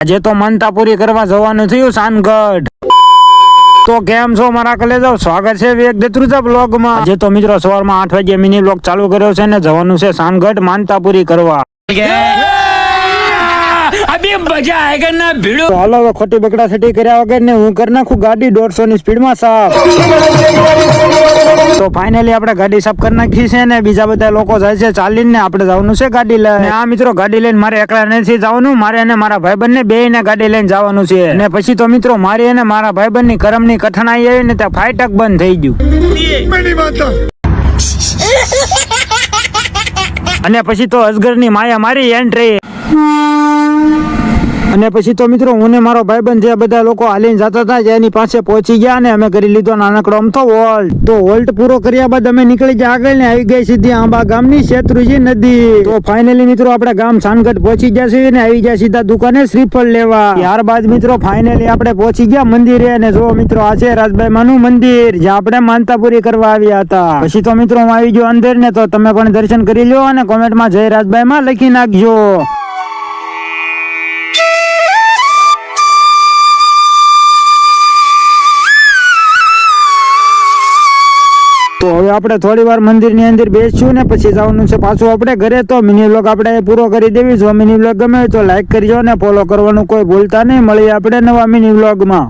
આજે તો માનતા પૂરી કરવા જવાનું થયું સાનગઢ। તો કેમ છો મારા કલેજાઓ, સ્વાગત છે વેગ દેત્રુજા બ્લોગમાં। આજે તો મિત્રો સવારમાં 8 વાગે મિની બ્લોગ ચાલુ કર્યો છે ને જવાનું છે સાનગઢ માનતા પૂરી કરવા। અભી મજા આયેગા ના ભીડો। તો હાલો હવે ખોટી બકડા છટી કર્યા વગર ને હું કરી નાખું ગાડી 150 ની સ્પીડમાં સાફ। તો ફાઇનલી આપણે ગાડી સાફ કરી નાખી છે ને બીજા બધા લોકો જાય છે ચાલીને, આપણે જવાનું છે ગાડી લઈને। આ મિત્રો ગાડી લઈને મારે એકલા નથી જવાનું, મારે અને મારા ભાઈબંધ ને બેય ને ગાડી લઈને જવાનું છે। અને પછી તો મિત્રો મારી અને મારા ભાઈબંધ ની કરમની કઠણાઈ આવી ને ત્યાં ફાટક બંધ થઈ ગયું। અને પછી તો અજગર ની માયા મારી એન્ટ્રી। અને પછી તો મિત્રો હું ને મારો ભાઈબંધ જે બધા લોકો હાલીને જતા હતા એની પાસે પહોંચી ગયા અને અમે કરી લીધો નાનકડો અમથો વોલ્ટ। તો વોલ્ટ પૂરો કર્યા બાદ અમે નીકળી ગયા આગળ ને આવી ગઈ સીધી આંબા ગામની શેત્રુજી નદી। તો ફાઇનલી મિત્રો આપણે ગામ સાનગઢ પહોંચી ગયા છીએ ને આવી ગયા સીધા દુકાને શ્રીફળ લેવા। ત્યારબાદ મિત્રો ફાઇનલી આપણે પહોંચી ગયા મંદિરે અને જો મિત્રો આ છે રાજભાઈ માનું મંદિર જ્યાં આપણે માનતા પૂરી કરવા આવ્યા હતા। પછી તો મિત્રો હું આવી ગયો અંદર ને તો તમે પણ દર્શન કરી લો અને કોમેન્ટમાં જય રાજભાઈ માં લખી નાખજો। તો હવે આપણે થોડી વાર મંદિર ની અંદર બેસશું ને પછી જવાનું છે પાછું આપણે ઘરે। તો મિની વ્લોગ આપણે પૂરો કરી દેવી। જો મિની વ્લોગ ગમે તો લાઈક કરજો ને ફોલો કરવાનું કોઈ ભૂલતા નહીં। મળીએ આપણે નવા મિની વ્લોગમાં।